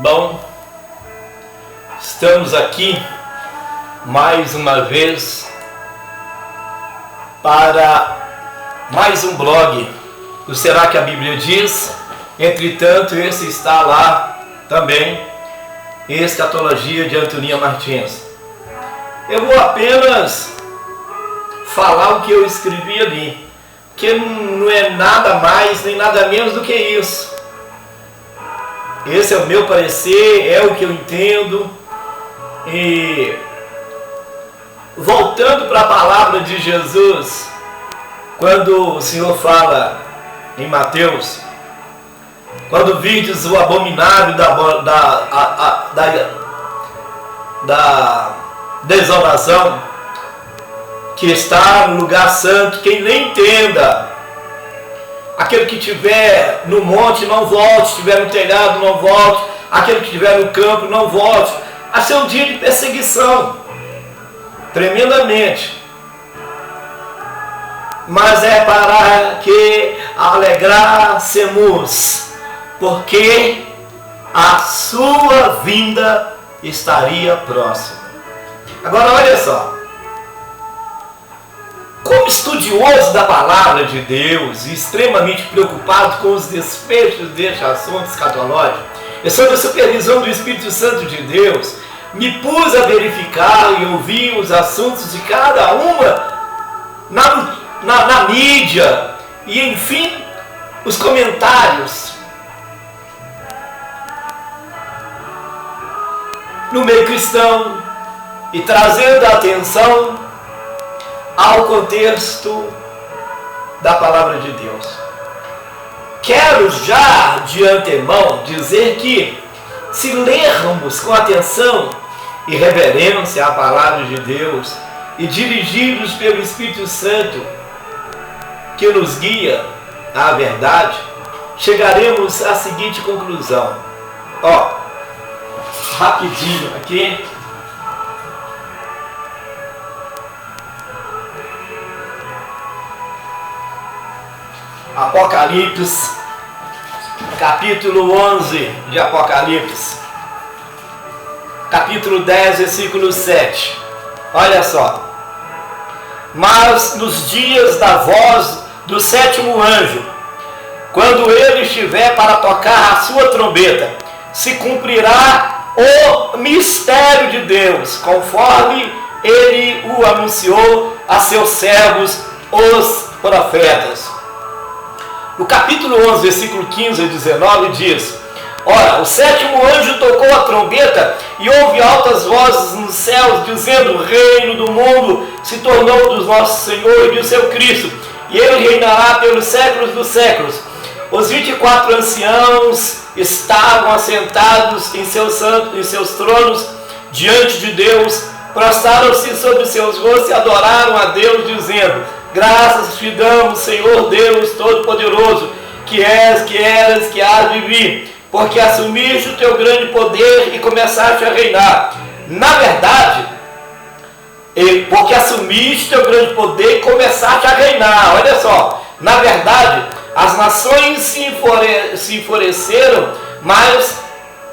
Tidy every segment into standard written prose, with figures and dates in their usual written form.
Bom, estamos aqui mais uma vez para mais um blog do Será que a Bíblia diz? Entretanto, esse está lá também, Escatologia de Antoninha Martins. Eu vou apenas falar o que eu escrevi ali, que não é nada mais nem nada menos do que isso. Esse é o meu parecer, é o que eu entendo. E voltando para a palavra de Jesus, quando o Senhor fala em Mateus, quando virdes o abominável da desolação, que está no lugar santo, quem nem entenda, aquele que estiver no monte não volte, estiver no telhado não volte, aquele que estiver no campo não volte. A ser um dia de perseguição, tremendamente, mas é para que alegrassemos, porque a sua vinda estaria próxima. Agora olha só, como estudioso da palavra de Deus e extremamente preocupado com os desfechos deste assunto escatológico, e sob a supervisão do Espírito Santo de Deus, me pus a verificar e ouvir os assuntos de cada uma na mídia e, enfim, os comentários no meio cristão, e trazendo a atenção ao contexto da palavra de Deus. Quero já de antemão dizer que, se lermos com atenção e reverência a palavra de Deus e dirigidos pelo Espírito Santo que nos guia à verdade, chegaremos à seguinte conclusão. Rapidinho aqui. Apocalipse, capítulo 11 de Apocalipse, capítulo 10, versículo 7. Olha só. Mas nos dias da voz do sétimo anjo, quando ele estiver para tocar a sua trombeta, se cumprirá o mistério de Deus, conforme ele o anunciou a seus servos, os profetas. No capítulo 11, versículo 15 a 19 diz: Ora, o sétimo anjo tocou a trombeta e houve altas vozes nos céus, dizendo: O reino do mundo se tornou do nosso Senhor e do seu Cristo, e ele reinará pelos séculos dos séculos. Os 24 anciãos estavam assentados em seus tronos diante de Deus, prostraram-se sobre seus rostos e adoraram a Deus, dizendo: Graças te damos, Senhor Deus Todo-Poderoso, que és, que eras, que hás de vir, porque assumiste o teu grande poder e começaste a reinar. Na verdade, porque assumiste o teu grande poder e começaste a reinar. Olha só, na verdade, as nações se enfureceram, mas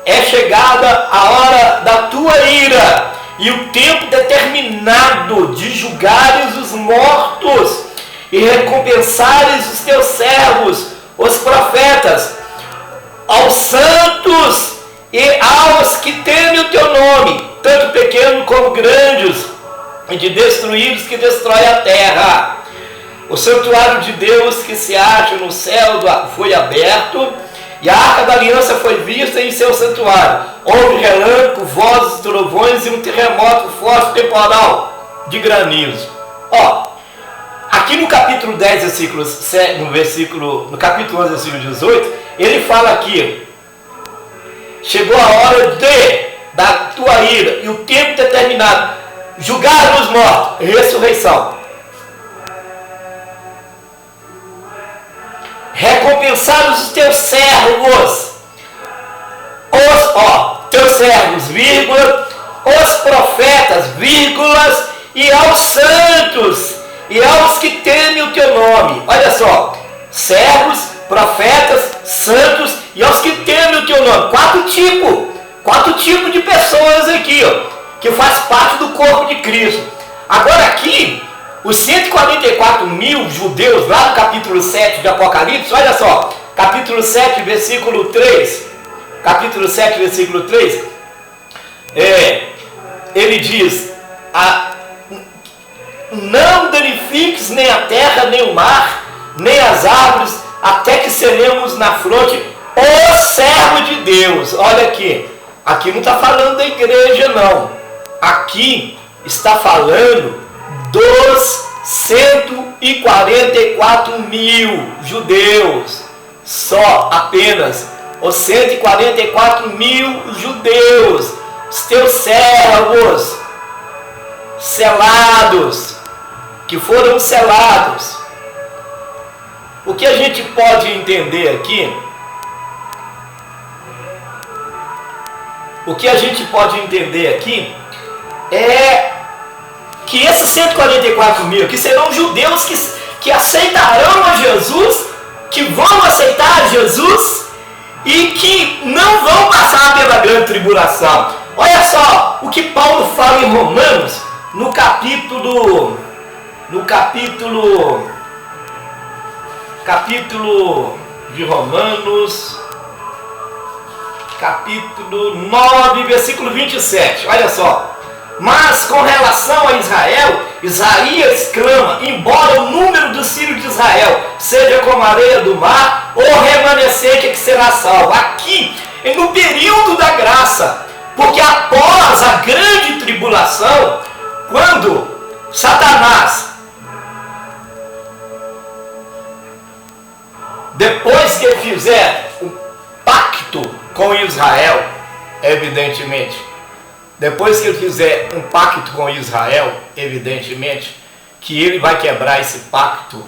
é chegada a hora da tua ira e o tempo determinado de julgares os mortos e recompensares os teus servos, os profetas, aos santos e aos que temem o teu nome, tanto pequenos como grandes, e de destruídos que destrói a terra. O santuário de Deus que se acha no céu foi aberto, e a arca da aliança foi vista em seu santuário. Houve relâmpago, vozes, trovões e um terremoto forte temporal de granizo. Aqui no capítulo 10, no capítulo 11, versículo 18, ele fala aqui: chegou a hora da tua ira e o tempo determinado, julgar os mortos, ressurreição. Recompensar os teus servos, teus servos, vírgula, os profetas, vírgulas, e aos santos, e aos que temem o teu nome. Olha só, servos, profetas, santos e aos que temem o teu nome. 4 tipos. 4 tipos de pessoas aqui, ó, que faz parte do corpo de Cristo. Agora aqui, os 144 mil judeus, lá no capítulo 7 de Apocalipse, olha só, capítulo 7, versículo 3, capítulo 7, versículo 3, ele diz, não danifiques nem a terra, nem o mar, nem as árvores, até que seremos na fronte o servo de Deus. Olha aqui, aqui não está falando da igreja não, aqui está falando dos 144 mil judeus, só apenas os 144 mil judeus, os teus servos selados, que foram selados. O que a gente pode entender aqui, é que esses 144 mil, que serão judeus que aceitarão a Jesus, que vão aceitar a Jesus e que não vão passar pela grande tribulação. Olha só o que Paulo fala em Romanos, no capítulo de Romanos, capítulo 9, versículo 27, olha só. Mas com relação a Israel, Isaías clama, embora o número dos filhos de Israel seja como a areia do mar, o remanescente é que será salvo. Aqui, no período da graça, porque após a grande tribulação, quando Satanás, depois que ele fizer o pacto com Israel, evidentemente, depois que ele fizer um pacto com Israel, evidentemente, que ele vai quebrar esse pacto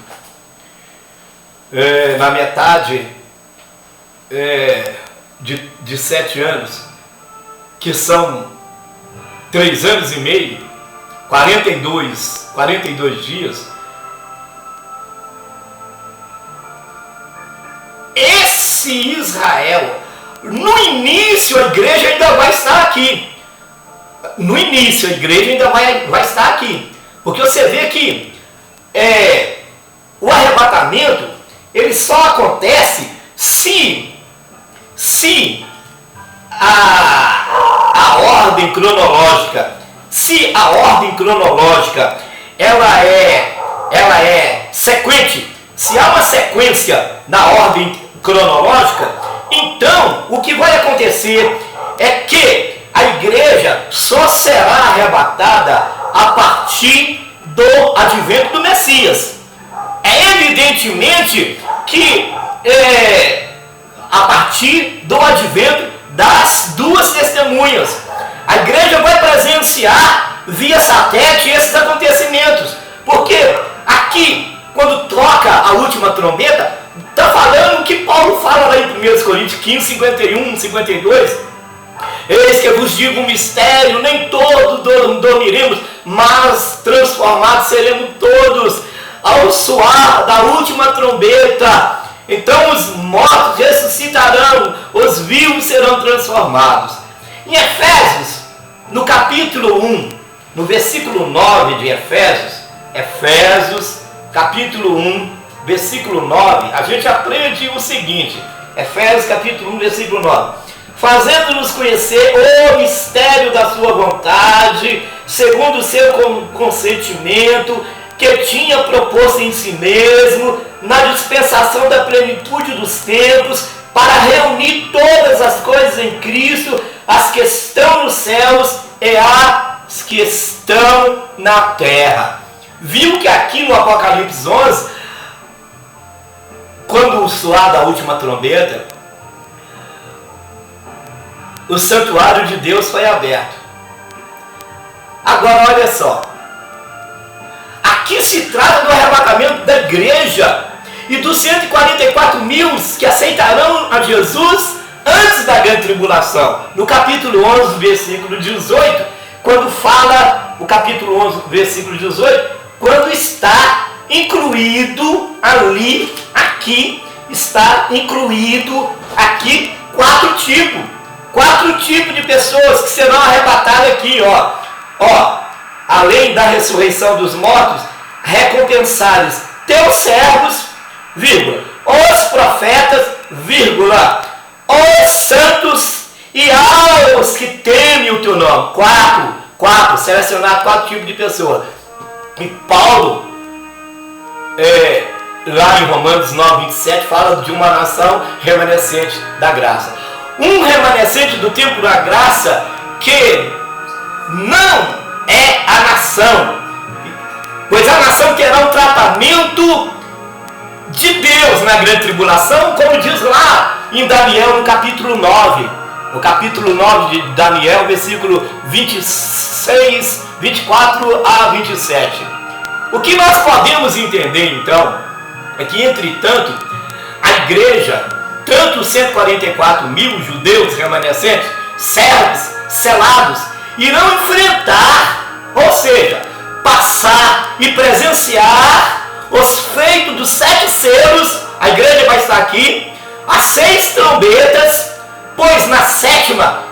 na metade de 7 anos, que são 3 anos e meio, 42 dias. Esse Israel, no início a igreja ainda vai estar aqui. No início a igreja ainda vai estar aqui. Porque você vê que o arrebatamento, ele só acontece se a ordem cronológica, ela é sequente, se há uma sequência na ordem cronológica, então o que vai acontecer é que a igreja só será arrebatada a partir do advento do Messias. É evidentemente que a partir do advento das 2 testemunhas, a igreja vai presenciar via satélite esses acontecimentos, porque aqui, quando toca a última trombeta, está falando o que Paulo fala lá em 1 Coríntios 15, 51, 52, eis que eu vos digo um mistério, nem todos dormiremos, mas transformados seremos todos ao soar da última trombeta. Então os mortos ressuscitarão, os vivos serão transformados. Em Efésios, no capítulo 1, no versículo 9 de Efésios, capítulo 1, versículo 9, a gente aprende o seguinte, Efésios capítulo 1, versículo 9. Fazendo-nos conhecer o mistério da sua vontade, segundo o seu consentimento, que tinha proposto em si mesmo, na dispensação da plenitude dos tempos, para reunir todas as coisas em Cristo, as que estão nos céus e as que estão na terra. Viu que aqui no Apocalipse 11, quando soar da última trombeta, o santuário de Deus foi aberto. Agora olha só, aqui se trata do arrebatamento da igreja e dos 144 mil que aceitarão a Jesus antes da grande tribulação. No capítulo 11, versículo 18, quando fala, o capítulo 11, versículo 18, quando está incluído aqui, está incluído aqui 4 tipos. 4 tipos de pessoas que serão arrebatadas aqui, além da ressurreição dos mortos, recompensares teus servos, vírgula, os profetas, vírgula, os santos e aos que temem o teu nome. 4, selecionar 4 tipos de pessoas. E Paulo, lá em Romanos 9, 27, fala de uma nação remanescente da graça. Um remanescente do tempo da graça que não é a nação, pois a nação terá um tratamento de Deus na grande tribulação, como diz lá em Daniel no capítulo 9. No capítulo 9 de Daniel, versículo 26, 24 a 27. O que nós podemos entender então é que, entretanto, a igreja, tanto os 144 mil judeus remanescentes, servos, selados, irão enfrentar, ou seja, passar e presenciar os feitos dos 7 selos. A igreja vai estar aqui, as 6 trombetas, pois na 7ª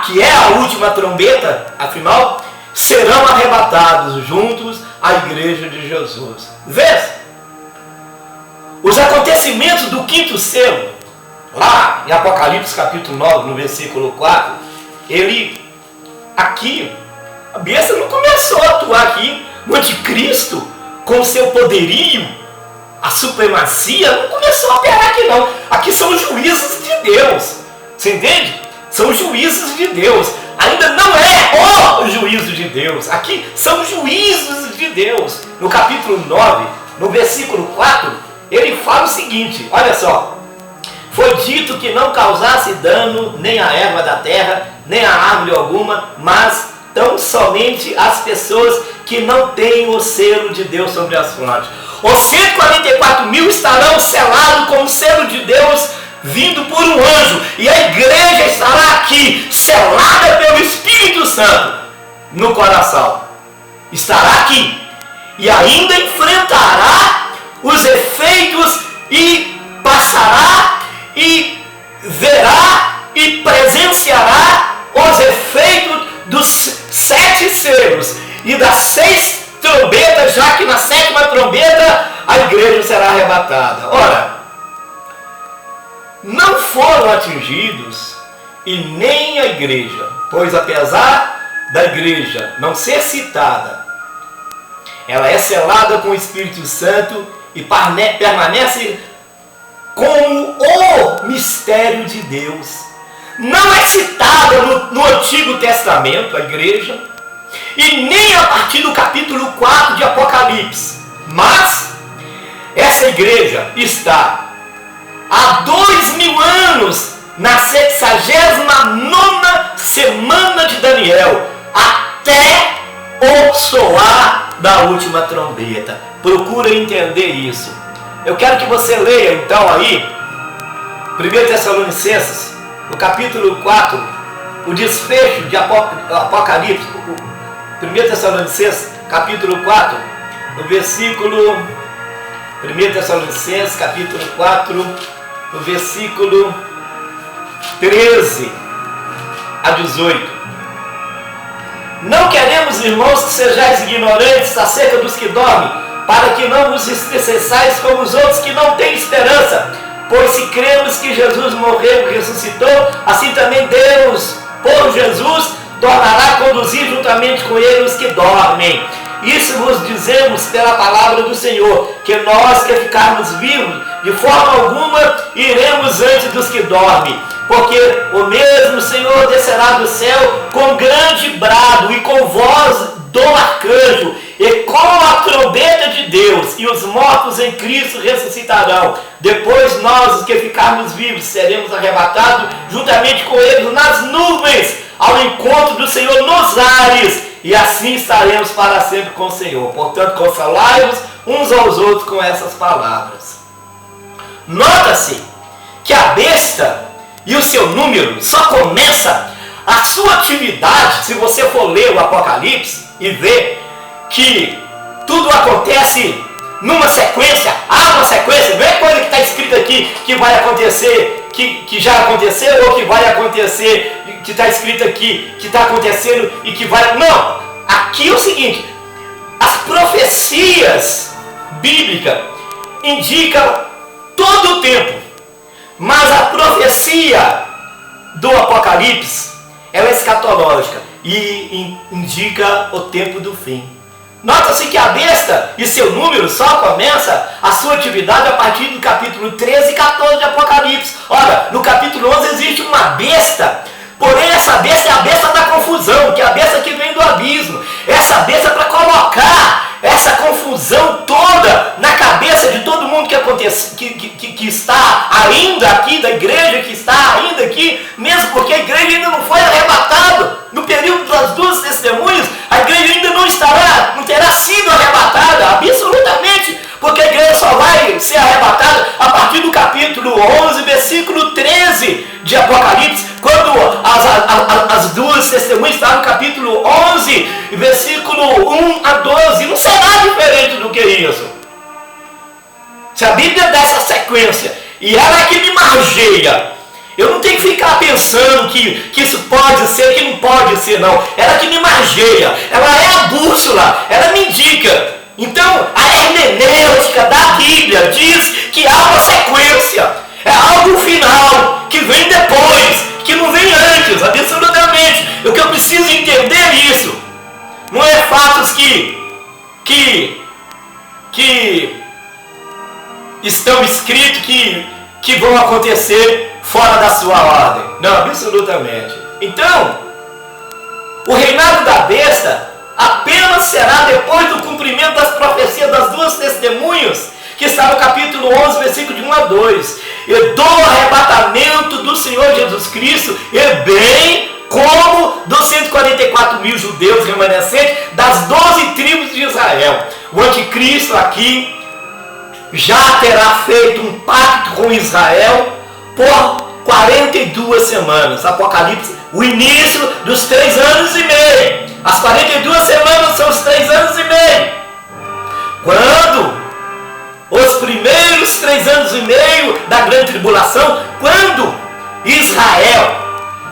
que é a última trombeta, afinal, serão arrebatados juntos à igreja de Jesus. Vês? Os acontecimentos do 5º selo, lá em Apocalipse capítulo 9, no versículo 4, a besta não começou a atuar aqui, o anticristo, com o seu poderio, a supremacia, não começou a operar aqui não. Aqui são os juízos de Deus, você entende? São os juízos de Deus, ainda não é o juízo de Deus, aqui são os juízos de Deus. No capítulo 9, no versículo 4, ele fala o seguinte, olha só: foi dito que não causasse dano nem a erva da terra, nem a árvore alguma, mas tão somente as pessoas que não têm o selo de Deus sobre as frontes. Os 144 mil estarão selados com o selo de Deus vindo por um anjo, e a igreja estará aqui, selada pelo Espírito Santo no coração. Estará aqui e ainda enfrentará os efeitos e passará e verá e presenciará os efeitos dos 7 selos e das 6 trombetas, já que na 7ª trombeta a igreja será arrebatada. Ora, não foram atingidos e nem a igreja, pois apesar da igreja não ser citada, ela é selada com o Espírito Santo e permanece como o mistério de Deus. Não é citada no Antigo Testamento a igreja, e nem a partir do capítulo 4 de Apocalipse, mas essa igreja está há 2000 anos na 69ª semana de Daniel, até o soar da última trombeta. Procura entender isso. Eu quero que você leia então aí 1 Tessalonicenses, no capítulo 4, o desfecho de Apocalipse. 1 Tessalonicenses, capítulo 4, no versículo 1 Tessalonicenses, capítulo 4, no versículo 13 a 18. Não queremos, irmãos, que sejais ignorantes acerca dos que dormem, para que não vos entristeçais como os outros que não têm esperança. Pois se cremos que Jesus morreu e ressuscitou, assim também Deus, por Jesus, tornará a conduzir juntamente com ele os que dormem. Isso vos dizemos pela palavra do Senhor, que nós que ficarmos vivos, de forma alguma iremos antes dos que dormem. Porque o mesmo Senhor descerá do céu com grande brado e com voz do arcanjo, e com a trombeta de Deus, e os mortos em Cristo ressuscitarão. Depois nós, os que ficarmos vivos, seremos arrebatados juntamente com eles nas nuvens, ao encontro do Senhor nos ares, e assim estaremos para sempre com o Senhor. Portanto, consolai-vos uns aos outros com essas palavras. Nota-se que a besta e o seu número só começa a sua atividade, se você for ler o Apocalipse e ver que tudo acontece numa sequência. Há uma sequência, não é coisa que está escrito aqui que vai acontecer, que já aconteceu ou que vai acontecer, que está escrito aqui, que está acontecendo e que vai... Não! Aqui é o seguinte, as profecias bíblicas indicam todo o tempo, mas a profecia do Apocalipse ela é escatológica e indica o tempo do fim. Nota-se que a besta e seu número só começa a sua atividade a partir do capítulo 13 e 14 de Apocalipse. Ora, no capítulo 11 existe uma besta, porém essa besta é a besta da confusão, que é a besta que vem do abismo. Essa besta é para colocar essa confusão toda na cabeça de todo mundo que está ainda aqui, da igreja que está ainda aqui, mesmo porque a igreja ainda não foi arrebatada. No período das duas testemunhas, a igreja ainda não terá sido arrebatada, absolutamente, porque a igreja só vai ser arrebatada a partir do capítulo 11, versículo 13 de Apocalipse, quando as duas testemunhas estão no capítulo 11, versículo 1 a 12, não será diferente do que isso. Se a Bíblia dá essa sequência, e ela é que me margeia, eu não tenho que ficar pensando que isso pode ser, que não pode ser, não. Ela que me margeia, ela é a bússola, ela me indica. Então, a hermenêutica da Bíblia diz que há uma sequência, é algo final, que vem depois, que não vem antes, absolutamente. O que eu preciso entender é isso. Não é fatos que estão escritos que vão acontecer fora da sua ordem. Não, absolutamente. Então, o reinado da besta apenas será depois do cumprimento das profecias das duas testemunhas, que está no capítulo 11, versículo de 1 a 2. E do arrebatamento do Senhor Jesus Cristo, e bem como dos 144 mil judeus remanescentes das 12 tribos de Israel. O anticristo aqui já terá feito um pacto com Israel por 42 semanas. Apocalipse, o início dos 3 anos e meio. As 42 semanas são os 3 anos e meio. Quando os primeiros 3 anos e meio da grande tribulação, quando Israel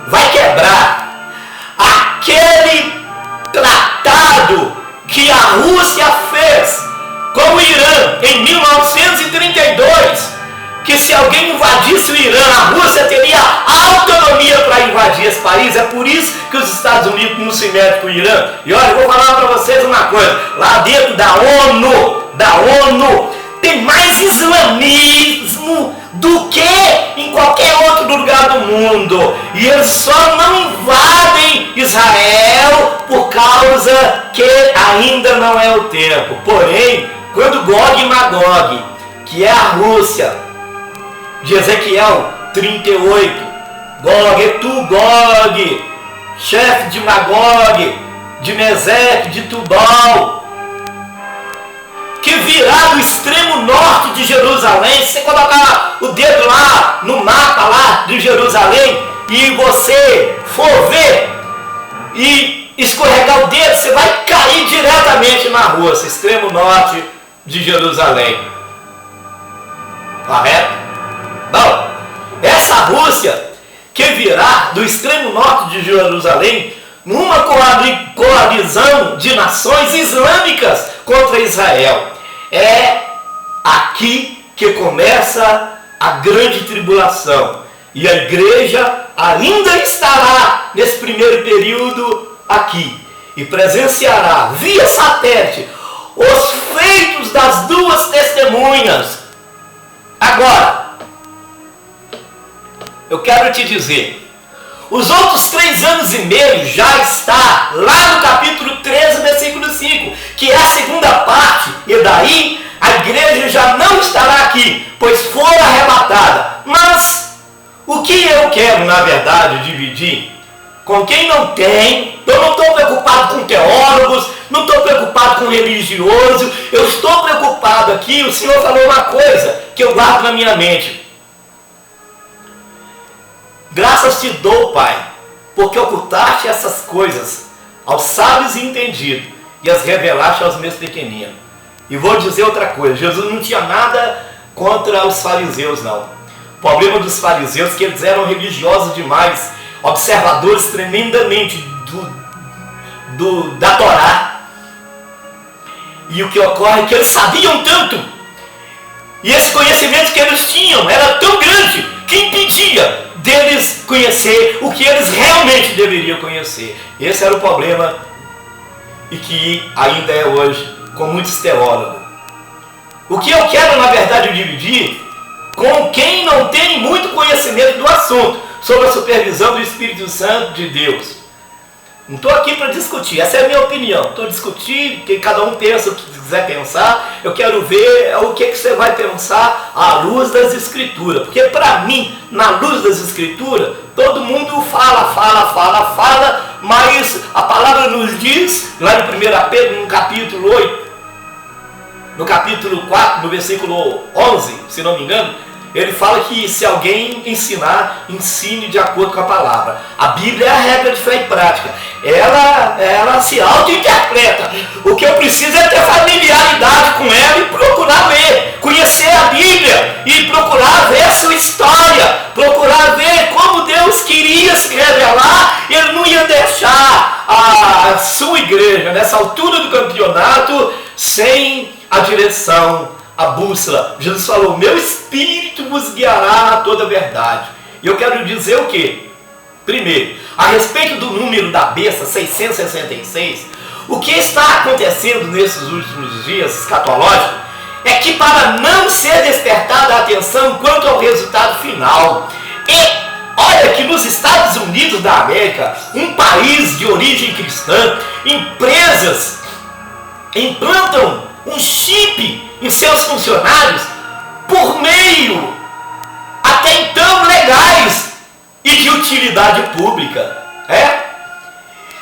vai quebrar aquele tratado que a Rússia fez com o Irã em 1932, que se alguém invadisse o Irã, a Rússia teria autonomia para invadir esse país. É por isso que os Estados Unidos não se metem com o Irã. E olha, eu vou falar para vocês uma coisa, lá dentro da ONU, tem mais islamismo do que em qualquer outro lugar do mundo. E eles só não invadem Israel por causa que ainda não é o tempo. Porém, quando Gog e Magog, que é a Rússia, de Ezequiel 38, Gog, é tu, Gog, chefe de Magog, de Meseque, de Tubal, que virá do extremo norte de Jerusalém. Se você colocar o dedo lá no mapa lá de Jerusalém e você for ver e escorregar o dedo, você vai cair diretamente na Rússia, extremo norte de Jerusalém. Correto? Bom, essa Rússia que virá do extremo norte de Jerusalém numa coalizão de nações islâmicas contra Israel. É aqui que começa a grande tribulação. E a igreja ainda estará nesse primeiro período aqui. E presenciará via satélite os feitos das duas testemunhas. Agora, eu quero te dizer, os outros 3 anos e meio já está lá no capítulo 13, versículo 5, que é a segunda parte, e daí a igreja já não estará aqui, pois for arrebatada. Mas o que eu quero, na verdade, dividir com quem não tem, eu não estou preocupado com teólogos, não estou preocupado com religioso, eu estou preocupado aqui, o Senhor falou uma coisa que eu guardo na minha mente. Graças te dou, Pai, porque ocultaste essas coisas aos sábios e entendidos e as revelaste aos meus pequeninos. E vou dizer outra coisa, Jesus não tinha nada contra os fariseus, não. problema dos fariseus é que eles eram religiosos demais, observadores tremendamente da Torá. E o que ocorre é que eles sabiam tanto, e esse conhecimento que eles tinham era tão grande que impedia deles conhecer o que eles realmente deveriam conhecer. Esse era o problema, e que ainda é hoje com muitos teólogos. O que eu quero, na verdade, dividir com quem não tem muito conhecimento do assunto, sobre a supervisão do Espírito Santo de Deus. Não estou aqui para discutir, essa é a minha opinião. Estou discutindo, que cada um pensa o que quiser pensar. Eu quero ver o que você vai pensar à luz das Escrituras. Porque para mim, na luz das Escrituras, todo mundo fala, mas a palavra nos diz, lá no 1 Pedro, no capítulo 8, no capítulo 4, no versículo 11, se não me engano, ele fala que se alguém ensinar, ensine de acordo com a palavra. A Bíblia é a regra de fé e prática. Ela se auto-interpreta. O que eu preciso é ter familiaridade com ela e procurar ler, conhecer a Bíblia e procurar ver a sua história, procurar ver como Deus queria se revelar. Ele não ia deixar a sua igreja, nessa altura do campeonato, sem a direção, a bússola. Jesus falou: meu Espírito vos guiará a toda a verdade. E eu quero dizer o quê? Primeiro, a respeito do número da besta 666, o que está acontecendo nesses últimos dias escatológicos é que, para não ser despertada a atenção quanto ao resultado final, e olha que nos Estados Unidos da América, um país de origem cristã, empresas implantam um chip em seus funcionários por meio até então legais e de utilidade pública.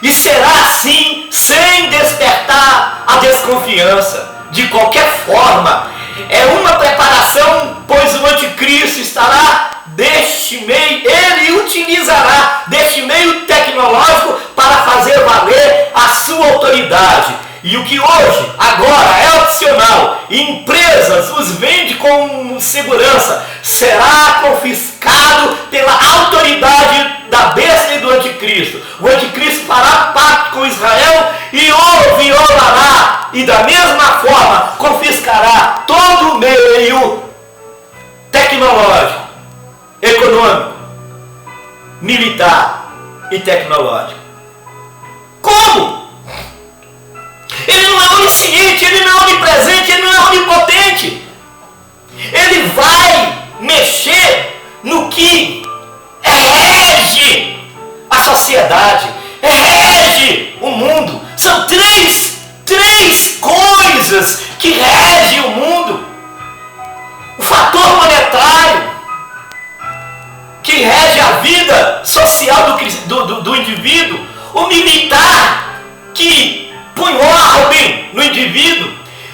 E será assim sem despertar a desconfiança. De qualquer forma, é uma preparação, pois o anticristo estará deste meio, ele utilizará deste meio tecnológico para fazer valer a sua autoridade. E o que hoje, agora, é opcional, e empresas os vende com segurança, será confiscado pela autoridade da besta e do anticristo. O anticristo fará pacto com Israel e o violará, e da mesma forma confiscará todo o meio tecnológico, econômico, militar e tecnológico. Como? Ele não é onisciente, ele não é onipresente, ele não é onipotente. Ele vai mexer no que rege a sociedade, rege o mundo. São três coisas que regem o mundo. O fator monetário, que rege a vida social do indivíduo. O militar, que põe ordem no indivíduo,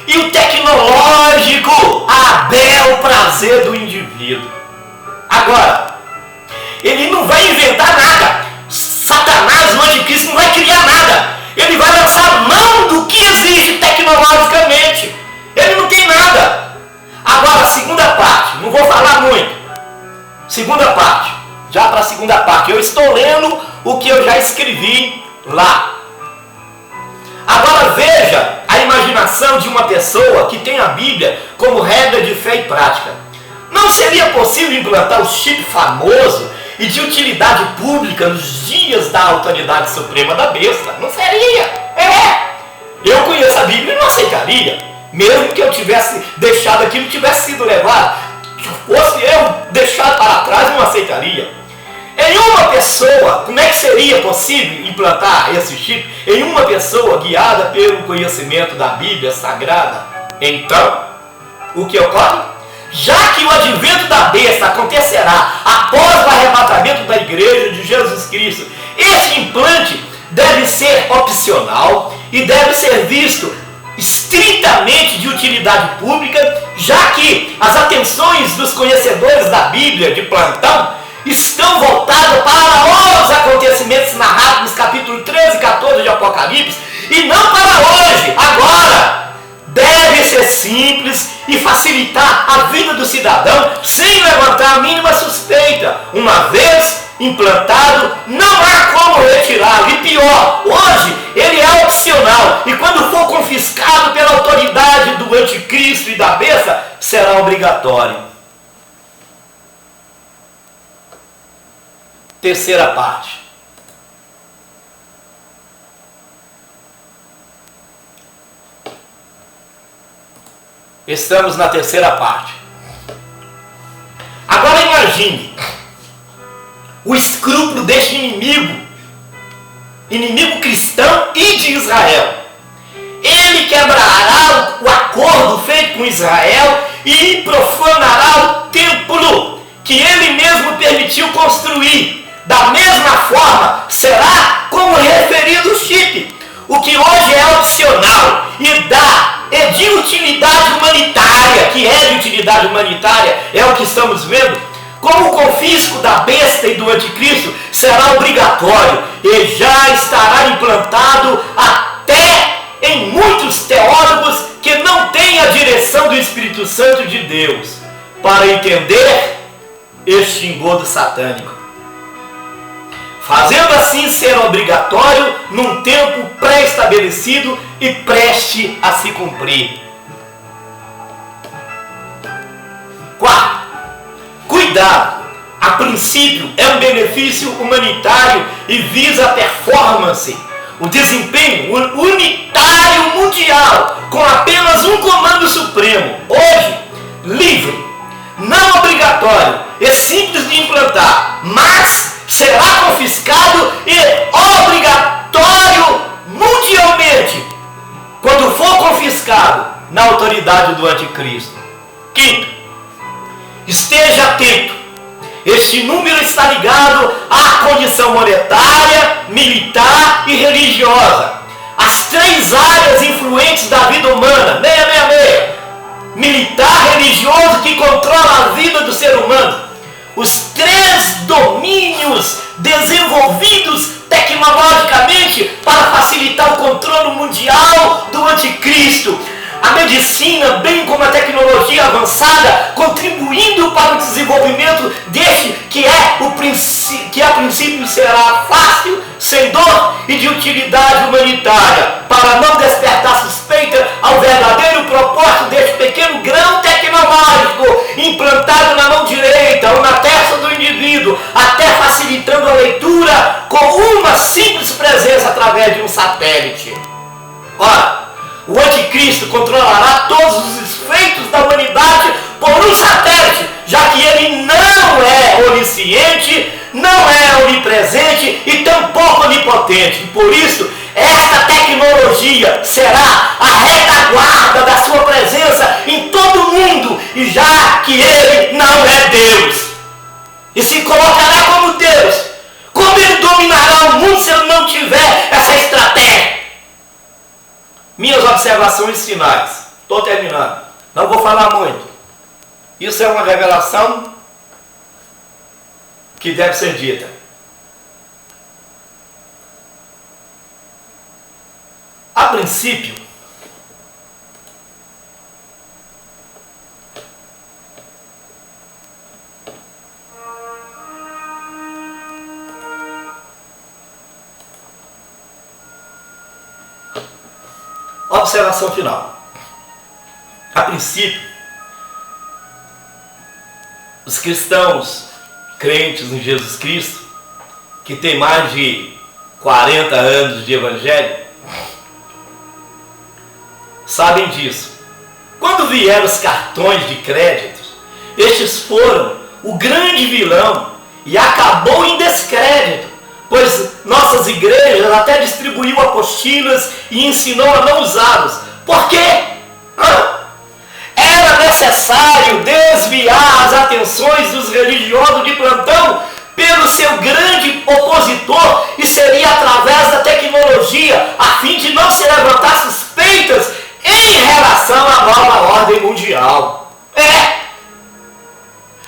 e o tecnológico, a bel prazer do indivíduo. Agora, ele não vai inventar nada. Satanás, o anticristo, não vai criar nada. Ele vai lançar mão do que existe tecnologicamente. Ele não tem nada. Agora, a segunda parte, não vou falar muito. Segunda parte, já para a segunda parte, eu estou lendo o que eu já escrevi lá. Agora veja a imaginação de uma pessoa que tem a Bíblia como regra de fé e prática. Não seria possível implantar o chip famoso e de utilidade pública nos dias da autoridade suprema da besta? Não seria. Eu conheço a Bíblia e não aceitaria. Mesmo que eu tivesse deixado aquilo, tivesse sido levado. Se fosse eu deixado para trás, não aceitaria. Em uma pessoa, como é que seria possível implantar esse chip? Em uma pessoa guiada pelo conhecimento da Bíblia Sagrada? Então, o que ocorre? Já que o advento da besta acontecerá após o arrebatamento da igreja de Jesus Cristo, este implante deve ser opcional e deve ser visto estritamente de utilidade pública, já que as atenções dos conhecedores da Bíblia de plantão estão voltadas para os acontecimentos narrados nos capítulos 13 e 14 de Apocalipse, e não para hoje, agora. Deve ser sim simples e facilitar a vida do cidadão sem levantar a mínima suspeita. Uma vez implantado, não há como retirá-lo. E pior, hoje ele é opcional. E quando for confiscado pela autoridade do anticristo e da besta, será obrigatório. Terceira parte. Estamos na terceira parte. Agora imagine o escrúpulo deste inimigo cristão e de Israel. Ele quebrará o acordo feito com Israel e profanará o templo que ele mesmo permitiu construir. Da mesma forma, será como referido o chip, o que hoje é opcional e de utilidade humanitária, que é de utilidade humanitária, é o que estamos vendo, como o confisco da besta e do anticristo será obrigatório e já estará implantado até em muitos teólogos que não têm a direção do Espírito Santo de Deus para entender este engodo satânico, fazendo assim ser obrigatório num tempo pré-estabelecido e preste a se cumprir. Quarto, cuidado. A princípio é um benefício humanitário e visa a performance, o desempenho unitário mundial, com apenas um comando supremo. Hoje, livre, não obrigatório, é simples de implantar, mas será confiscado e obrigatório mundialmente quando for confiscado na autoridade do anticristo. Quinto, esteja atento. Este número está ligado à condição monetária, militar e religiosa. As três áreas influentes da vida humana, 666, militar, religioso, que controla a vida do ser humano. Os três domínios desenvolvidos tecnologicamente para facilitar o controle mundial do anticristo. A medicina, bem como a tecnologia avançada, contribuindo para o desenvolvimento deste que a princípio será fácil, sem dor e de utilidade humanitária, para não despertar suspeita ao verdadeiro propósito deste pequeno grão tecnológico implantado na mão direita ou na testa do indivíduo, até facilitando a leitura com uma simples presença através de um satélite. Ora, o anticristo controlará todos os feitos da humanidade por um satélite, já que ele não é onisciente, não é onipresente e tampouco onipotente. Por isso, esta tecnologia será a retaguarda da sua presença em todo o mundo, e já que ele não é Deus e se colocará como Deus, como ele dominará o mundo se ele não tiver essa estratégia? Minhas observações finais. Estou terminando. Não vou falar muito. Isso é uma revelação que deve ser dita. A princípio, observação final. A princípio, os cristãos crentes em Jesus Cristo, que tem mais de 40 anos de evangelho, sabem disso. Quando vieram os cartões de crédito, estes foram o grande vilão e acabou em descrédito, pois nossas igrejas até distribuiu apostilas e ensinou a não usá-los. Por quê? Era necessário desviar as atenções dos religiosos de plantão pelo seu grande opositor, e seria através da tecnologia, a fim de não se levantar suspeitas em relação à nova ordem mundial.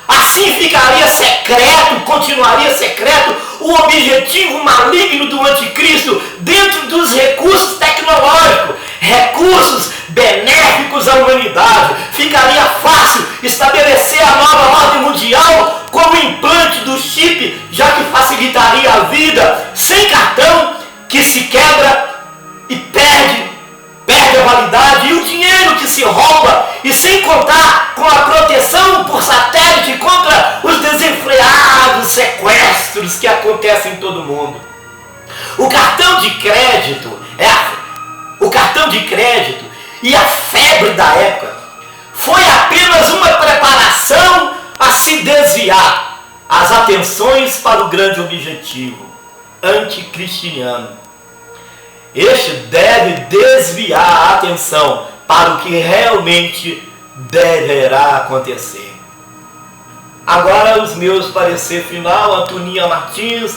Assim ficaria secreto, continuaria secreto, o objetivo maligno do anticristo dentro dos recursos tecnológicos, recursos benéficos traduzimos a humanidade. Ficaria fácil estabelecer a nova ordem mundial como implante do chip, já que facilitaria a vida, sem cartão, que se quebra e perde a validade, e o dinheiro que se rouba, e sem contar com a proteção por satélite contra os desenfreados sequestros que acontecem em todo mundo. O cartão de crédito e a febre da época foi apenas uma preparação a se desviar as atenções para o grande objetivo anticristiano. Este deve desviar a atenção para o que realmente deverá acontecer. Agora os meus parecer final, Antoninha Martins,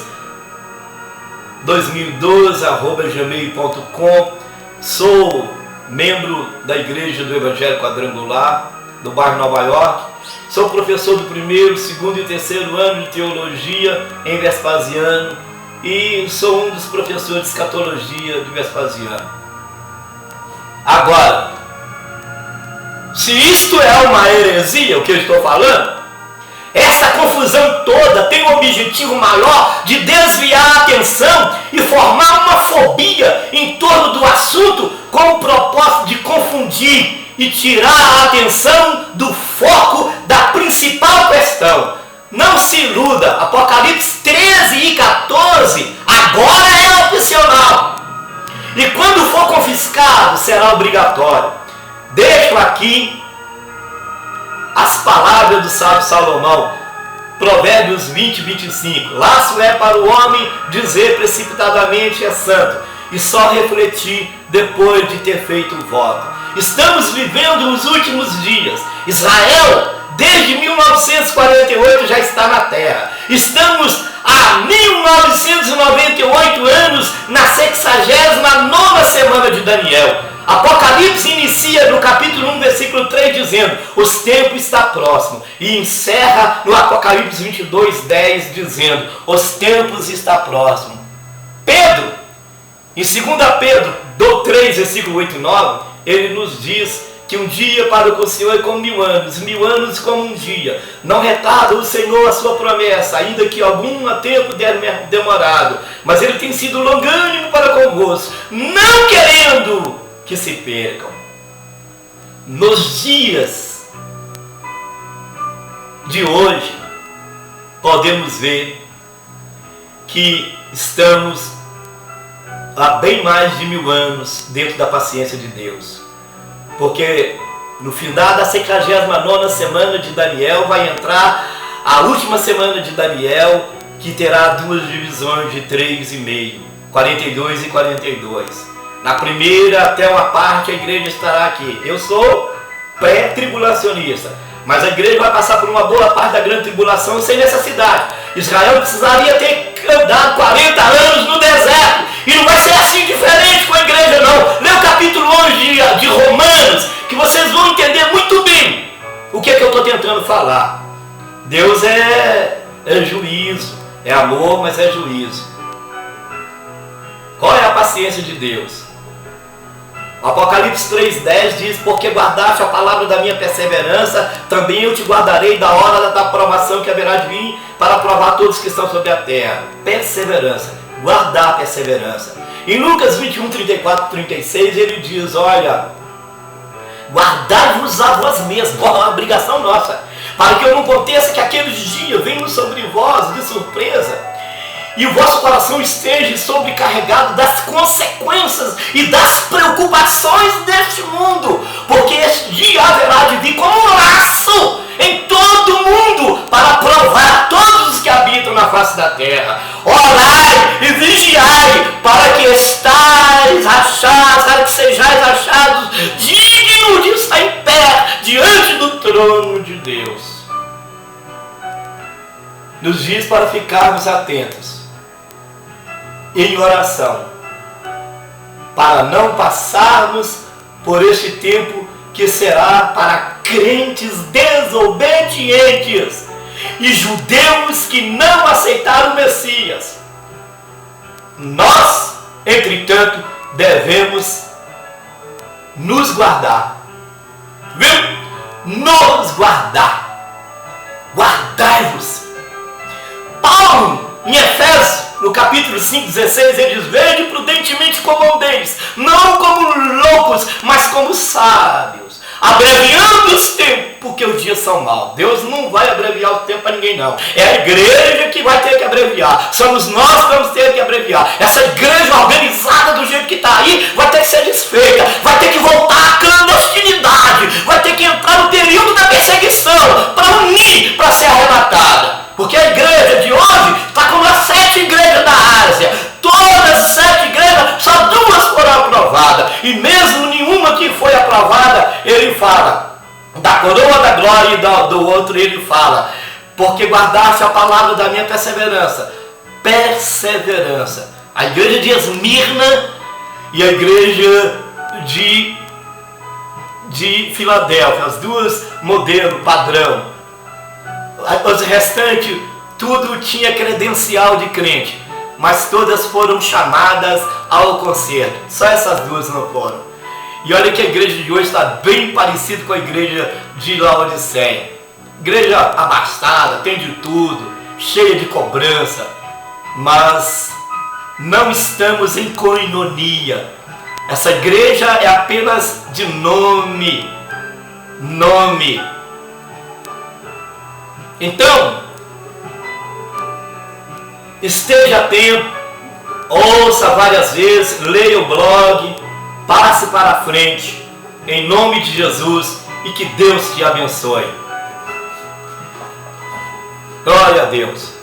2012@gmail.com. Sou membro da Igreja do Evangelho Quadrangular, do bairro Nova York. Sou professor do primeiro, segundo e terceiro ano de teologia em Vespasiano e sou um dos professores de escatologia de Vespasiano. Agora, se isto é uma heresia, o que eu estou falando, essa confusão toda tem o objetivo maior de desviar a atenção e formar uma fobia em torno do assunto com o propósito de confundir e tirar a atenção do foco da principal questão. Não se iluda, Apocalipse 13 e 14 agora é opcional. E quando for confiscado, será obrigatório. Deixo aqui as palavras do sábio Salomão, Provérbios 20:25. Laço é para o homem dizer precipitadamente é santo, e só refletir depois de ter feito o voto. Estamos vivendo os últimos dias. Israel, desde 1948, já está na terra. Estamos há 1998 anos na 69ª semana de Daniel. Apocalipse inicia no capítulo 1, versículo 3, dizendo: os tempos está próximo. E encerra no Apocalipse 22:10, dizendo: os tempos está próximo. Pedro, em 2 Pedro 3, versículo 8 e 9, ele nos diz que um dia para com o Senhor é como 1000 anos, 1000 anos como um dia. Não retarda o Senhor a sua promessa, ainda que algum tempo demorado, mas ele tem sido longânimo para convosco, não querendo que se percam. Nos dias de hoje, podemos ver que estamos há bem mais de 1000 anos dentro da paciência de Deus. Porque no final da 69ª semana de Daniel vai entrar a última semana de Daniel, que terá duas divisões de 3,5, 42 e 42. Na primeira, até uma parte, a igreja estará aqui. Eu sou pré-tribulacionista, mas a igreja vai passar por uma boa parte da grande tribulação sem necessidade. Israel precisaria ter andado 40 anos no deserto, e não vai ser assim diferente com a igreja não. Lê o capítulo 11 de Romanos, que vocês vão entender muito bem o que é que eu estou tentando falar. Deus é juízo, é amor, mas é juízo. Qual é a paciência de Deus? O Apocalipse 3,10 diz: porque guardaste a palavra da minha perseverança, também eu te guardarei da hora da aprovação que haverá de vir para provar todos que estão sobre a terra. Perseverança, guardar a perseverança. Em Lucas 21, 34, 36 ele diz: olha, guardai-vos a vós mesmos, é uma obrigação nossa, para que eu não aconteça que aqueles dias venham sobre vós de surpresa, e o vosso coração esteja sobrecarregado das consequências e das preocupações deste mundo, porque este dia haverá de vir como um laço em todo o mundo para provar todos os que habitam na face da terra. Orai e vigiai para que estais achados, para que sejais achados dignos de estar em pé diante do trono de Deus. Nos diz para ficarmos atentos em oração, para não passarmos por este tempo que será para crentes desobedientes e judeus que não aceitaram o Messias. Nós, entretanto, devemos nos guardar viu? Nos guardar. Guardai-vos. Paulo, em Efésios, no capítulo 5:16, ele diz: vede prudentemente como andeis, não como loucos, mas como sábios, abreviando os tempos, porque os dias são maus. Deus não vai abreviar o tempo para ninguém, não. É a igreja que vai ter que abreviar. Somos nós que vamos ter que abreviar. Essa igreja organizada do jeito que está aí vai ter que ser desfeita, vai ter que voltar à clandestinidade, vai ter que entrar no período da perseguição para unir, para ser arrebatada. Porque a igreja de hoje está como as 7 igrejas da Ásia. Todas as 7 igrejas, só 2 foram aprovadas. E mesmo nenhuma que foi aprovada, ele fala da coroa da glória e do outro ele fala: porque guardaste a palavra da minha perseverança. Perseverança. A igreja de Esmirna e a igreja de Filadélfia, as duas modelo, padrão. Os restantes, tudo tinha credencial de crente, mas todas foram chamadas ao concerto. Só essas 2 não foram. E olha que a igreja de hoje está bem parecida com a igreja de Laodiceia. Igreja abastada, tem de tudo, cheia de cobrança, mas não estamos em coinonia. Essa igreja é apenas de nome. Então, esteja atento, ouça várias vezes, leia o blog, passe para frente, em nome de Jesus, e que Deus te abençoe. Glória a Deus.